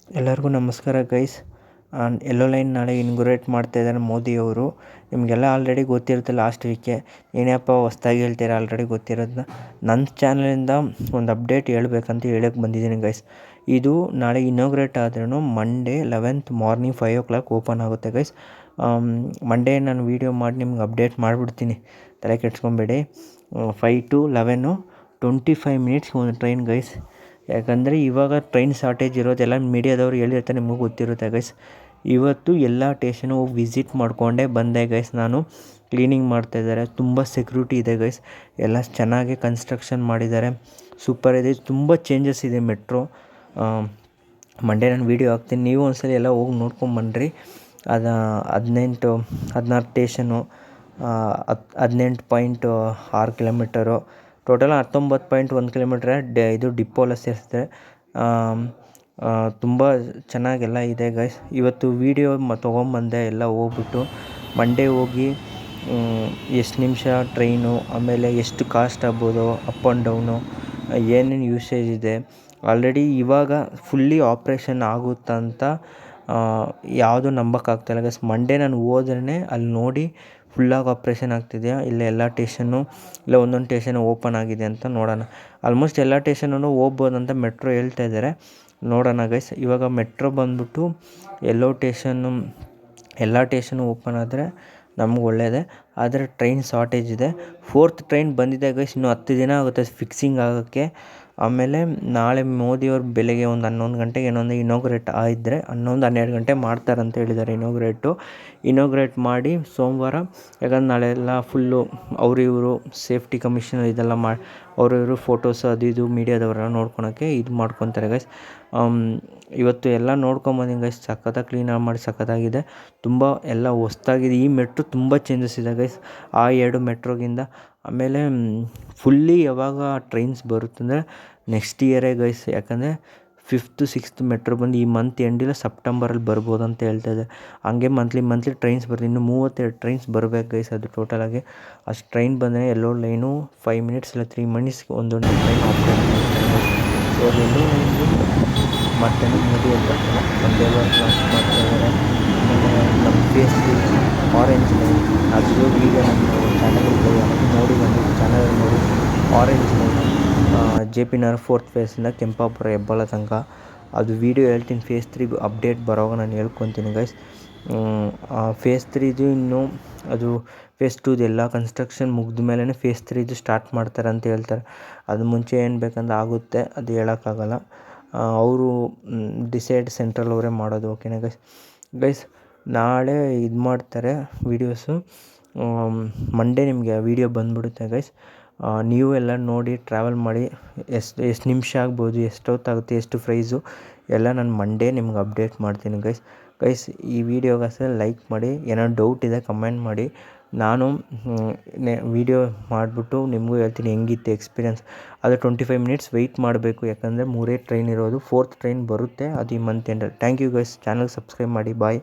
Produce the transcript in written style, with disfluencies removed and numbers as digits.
ಎಲ್ಲರಿಗೂ ನಮಸ್ಕಾರ ಗೈಸ್. ಎಲ್ಲೋ ಲೈನ್ ನಾಳೆ ಇನ್ಗುರೇಟ್ ಮಾಡ್ತಾಯಿದ್ದಾರೆ ಮೋದಿಯವರು. ನಿಮಗೆಲ್ಲ ಆಲ್ರೆಡಿ ಗೊತ್ತಿರುತ್ತೆ ಲಾಸ್ಟ್ ವೀಕೆ. ಏನಪ್ಪ ಹೊಸ್ದಾಗಿ ಹೇಳ್ತೀರಾ ಆಲ್ರೆಡಿ ಗೊತ್ತಿರೋದನ್ನ. ನನ್ನ ಚಾನಲಿಂದ ಒಂದು ಅಪ್ಡೇಟ್ ಹೇಳ್ಬೇಕಂತ ಹೇಳಕ್ಕೆ ಬಂದಿದ್ದೀನಿ ಗೈಸ್. ಇದು ನಾಳೆ ಇನಾಗ್ರೇಟ್ ಆದ್ರೂ Monday 11th morning 5 o'clock open ಆಗುತ್ತೆ ಗೈಸ್. ಮಂಡೇ ನಾನು ವೀಡಿಯೋ ಮಾಡಿ ನಿಮ್ಗೆ ಅಪ್ಡೇಟ್ ಮಾಡಿಬಿಡ್ತೀನಿ, ತಲೆ ಕೆಡ್ಸ್ಕೊಬೇಡಿ. 5 to 11 25 ಮಿನಿಟ್ಸ್ಗೆ ಒಂದು ಟ್ರೈನ್ ಗೈಸ್. ಯಾಕಂದರೆ ಇವಾಗ ಟ್ರೈನ್ ಶಾರ್ಟೇಜ್ ಇರೋದೆಲ್ಲ ಮೀಡಿಯಾದವ್ರು ಹೇಳಿರ್ತಾರೆ, ನಿಮಗೂ ಗೊತ್ತಿರುತ್ತೆ ಗೈಸ್. ಇವತ್ತು ಎಲ್ಲ ಸ್ಟೇಷನು ಹೋಗಿ ವಿಸಿಟ್ ಮಾಡಿಕೊಂಡೇ ಬಂದೆ ಗೈಸ್. ನಾನು ಕ್ಲೀನಿಂಗ್ ಮಾಡ್ತಾಯಿದ್ದಾರೆ, ತುಂಬ ಸೆಕ್ಯೂರಿಟಿ ಇದೆ ಗೈಸ್. ಎಲ್ಲ ಚೆನ್ನಾಗಿ ಕನ್ಸ್ಟ್ರಕ್ಷನ್ ಮಾಡಿದ್ದಾರೆ, ಸೂಪರ್ ಇದೆ. ತುಂಬ ಚೇಂಜಸ್ ಇದೆ ಮೆಟ್ರೋ. ಮಂಡೇ ನಾನು ವೀಡಿಯೋ ಹಾಕ್ತೀನಿ, ನೀವು ಒಂದ್ಸಲ ಎಲ್ಲ ಹೋಗಿ ನೋಡ್ಕೊಂಬನ್ನಿರಿ. ಅದು 16 ಸ್ಟೇಷನು, 18.6 ಕಿಲೋಮೀಟರು, ಟೋಟಲ್ 19.1 ಕಿಲೋಮೀಟ್ರ್ ಇದು ಡಿಪ್ಪೋ ಎಲ್ಲ ಸೇರಿಸಿದ್ರೆ. ತುಂಬ ಚೆನ್ನಾಗೆಲ್ಲ ಇದೆ ಗೈಸ್. ಇವತ್ತು ವೀಡಿಯೋ ತೊಗೊಂಬಂದೆ ಎಲ್ಲ ಹೋಗ್ಬಿಟ್ಟು. ಮಂಡೇ ಹೋಗಿ ಎಷ್ಟು ನಿಮಿಷ ಟ್ರೈನು, ಆಮೇಲೆ ಎಷ್ಟು ಕಾಸ್ಟ್ ಆಗ್ಬೋದು ಅಪ್ ಆ್ಯಂಡ್ ಡೌನು, ಏನೇನು ಯೂಸೇಜ್ ಇದೆ. ಆಲ್ರೆಡಿ ಇವಾಗ ಫುಲ್ಲಿ ಆಪ್ರೇಷನ್ ಆಗುತ್ತಂತ ಯಾವುದೂ ನಂಬೋಕ್ಕಾಗ್ತಾಯಿಲ್ಲ ಗೈಸ್. ಮಂಡೇ ನಾನು ಹೋದ್ರೇ ಅಲ್ಲಿ ನೋಡಿ ಫುಲ್ಲಾಗಿ ಆಪ್ರೇಷನ್ ಆಗ್ತಿದೆಯಾ ಇಲ್ಲ ಎಲ್ಲ ಸ್ಟೇಷನ್ನು ಇಲ್ಲ ಒಂದೊಂದು ಸ್ಟೇಷನ್ ಓಪನ್ ಆಗಿದೆ ಅಂತ ನೋಡೋಣ. ಆಲ್ಮೋಸ್ಟ್ ಎಲ್ಲ ಸ್ಟೇಷನೂ ಹೋಗ್ಬೋದಂತ ಮೆಟ್ರೋ ಹೇಳ್ತಾ ಇದ್ದಾರೆ, ನೋಡೋಣ ಗೈಸ್. ಇವಾಗ ಮೆಟ್ರೋ ಬಂದ್ಬಿಟ್ಟು ಎಲ್ಲ ಸ್ಟೇಷನು ಓಪನ್ ಆದರೆ ನಮ್ಗೆ ಒಳ್ಳೆಯದೇ. ಆದರೆ ಟ್ರೈನ್ ಶಾರ್ಟೇಜ್ ಇದೆ. 4th ಟ್ರೈನ್ ಬಂದಿದೆ ಗೈಸ್, ಇನ್ನೂ 10 ದಿನ ಆಗುತ್ತೆ ಫಿಕ್ಸಿಂಗ್ ಆಗೋಕ್ಕೆ. ಆಮೇಲೆ ನಾಳೆ ಮೋದಿಯವ್ರು ಬೆಳಗ್ಗೆ ಒಂದು 11 ಗಂಟೆಗೆ ಇನ್ನೊಂದು ಇನಾಗ್ರೇಟ್ ಆಗಿದ್ದರೆ 11-12 ಗಂಟೆ ಮಾಡ್ತಾರಂತ ಹೇಳಿದ್ದಾರೆ ಇನಾಗ್ರೇಟ್ ಮಾಡಿ ಸೋಮವಾರ. ಯಾಕಂದ್ರೆ ನಾಳೆ ಎಲ್ಲ ಫುಲ್ಲು ಇವರು ಸೇಫ್ಟಿ ಕಮಿಷನರ್ ಇದೆಲ್ಲ ಮಾಡಿ ಇವರು ಫೋಟೋಸ್ ಅದು ಇದು ಮೀಡಿಯಾದವರೆಲ್ಲ ನೋಡ್ಕೊಳಕ್ಕೆ ಇದು ಮಾಡ್ಕೊತಾರೆ ಗೈಸ್. ಇವತ್ತು ಎಲ್ಲ ನೋಡ್ಕೊಂಬಂದಿನಿ ಗೈಸ್, ಸಖತ್ತಾಗಿ ಕ್ಲೀನ್ ಮಾಡಿ ಸಖತ್ತಾಗಿದೆ. ತುಂಬ ಎಲ್ಲ ಹೊಸ್ದಾಗಿದೆ. ಈ ಮೆಟ್ರೋ ತುಂಬ ಚೇಂಜಸ್ ಇದೆ ಗೈಸ್ ಆ 2 ಮೆಟ್ರೋಗಿಂತ. ಆಮೇಲೆ ಫುಲ್ಲಿ ಯಾವಾಗ ಟ್ರೈನ್ಸ್ ಬರುತ್ತಂದರೆ ನೆಕ್ಸ್ಟ್ ಇಯರೇ ಗೈಸ್. ಯಾಕಂದರೆ 5th 6th ಮೆಟ್ರೋ ಬಂದು ಈ ಮಂತ್ ಎಂಡಿಲ್ಲ ಸೆಪ್ಟೆಂಬರಲ್ಲಿ ಬರ್ಬೋದು ಅಂತ ಹೇಳ್ತಾಯಿದೆ. ಹಂಗೆ ಮಂತ್ಲಿ ಟ್ರೈನ್ಸ್ ಬರುತ್ತೆ. ಇನ್ನು 32 ಟ್ರೈನ್ಸ್ ಬರಬೇಕು ಗೈಸ್. ಅದು ಟೋಟಲಾಗಿ ಅಷ್ಟು ಟ್ರೈನ್ ಬಂದರೆ ಎಲ್ಲೋ ಲೈನು 5 ಮಿನಿಟ್ಸ್ ಇಲ್ಲ 3 ಮಿನಿಟ್ಸ್ಗೆ ಒಂದೊಂದು ಟ್ರೈನ್ ಆಪ್ರೇಟ್ ಮಾಡ್ತಾರೆ. ಸೊ ಎಲ್ಲೋ ಲೈನ್ದು ಮತ್ತೆ ಮೋದಿ ಅಂತ ಒಂದೇ ಲಾಂಚ್ ಮಾಡ್ತಾಯಿದ್ದಾರೆ. ಆಮೇಲೆ ನಮ್ಮ ಫೇಸ್ ಆರೆಂಜ್ ಲೈನ್ ಅದು ವೀಡಿಯೋ ನಮ್ಮ ಚಾನಲಲ್ಲಿ ನೋಡಿ ಚಾನಲಲ್ಲಿ ನೋಡಿ. ಆರೆಂಜ್ ಲೈನ್ JP ನಗರ 4th ಫೇಸಿಂದ ಕೆಂಪಾಪುರ ಹೆಬ್ಬಾಳ ತನಕ ಅದು ವೀಡಿಯೋ ಹೇಳ್ತೀನಿ. ಫೇಸ್ 3 ಅಪ್ಡೇಟ್ ಬರೋವಾಗ ನಾನು ಹೇಳ್ಕೊತೀನಿ ಗೈಸ್. ಫೇಸ್ 3 ಇನ್ನೂ ಅದು ಫೇಸ್ 2 ಎಲ್ಲ ಕನ್ಸ್ಟ್ರಕ್ಷನ್ ಮುಗಿದ ಮೇಲೇ ಫೇಸ್ 3 ಸ್ಟಾರ್ಟ್ ಮಾಡ್ತಾರೆ ಅಂತ ಹೇಳ್ತಾರೆ. ಅದು ಮುಂಚೆ ಏನು ಬೇಕಂದ್ರೆ ಆಗುತ್ತೆ, ಅದು ಹೇಳೋಕ್ಕಾಗಲ್ಲ. ಅವರು ಡಿಸೈಡ್ ಸೆಂಟ್ರಲ್ ಅವರೇ ಮಾಡೋದು. ಓಕೆನಾ ಗೈಸ್. ನಾಳೆ ಇದು ಮಾಡ್ತಾರೆ ವೀಡಿಯೋಸು. ಮಂಡೇ ನಿಮಗೆ ವೀಡಿಯೋ ಬಂದುಬಿಡುತ್ತೆ ಗೈಸ್. ನೀವು ಎಲ್ಲ ನೋಡಿ ಟ್ರಾವೆಲ್ ಮಾಡಿ ಎಷ್ಟು ನಿಮಿಷ ಆಗ್ಬೋದು, ಎಷ್ಟೊತ್ತಾಗುತ್ತೆ, ಎಷ್ಟು ಪ್ರೈಸು ಎಲ್ಲ ನಾನು ಮಂಡೇ ನಿಮ್ಗೆ ಅಪ್ಡೇಟ್ ಮಾಡ್ತೀನಿ ಗೈಸ್. ಈ ವಿಡಿಯೋಗೆ ಅಷ್ಟೇ ಲೈಕ್ ಮಾಡಿ. ಏನಾದ್ರು ಡೌಟ್ ಇದೆ ಕಮೆಂಟ್ ಮಾಡಿ. ನಾನು ವೀಡಿಯೋ ಮಾಡಿಬಿಟ್ಟು ನಿಮಗೂ ಹೇಳ್ತೀನಿ ಹೆಂಗಿತ್ತು ಎಕ್ಸ್ಪೀರಿಯನ್ಸ್. ಅದು 25 ಮಿನಿಟ್ಸ್ ವೆಯ್ಟ್ ಮಾಡಬೇಕು, ಯಾಕಂದರೆ 3 ಟ್ರೈನ್ ಇರೋದು. 4th ಟ್ರೈನ್ ಬರುತ್ತೆ, ಅದು ಈ ಮಂತ್ ಎಂಡಲ್ಲಿ. Thank you guys. Channel subscribe ಮಾಡಿ. ಬಾಯ್.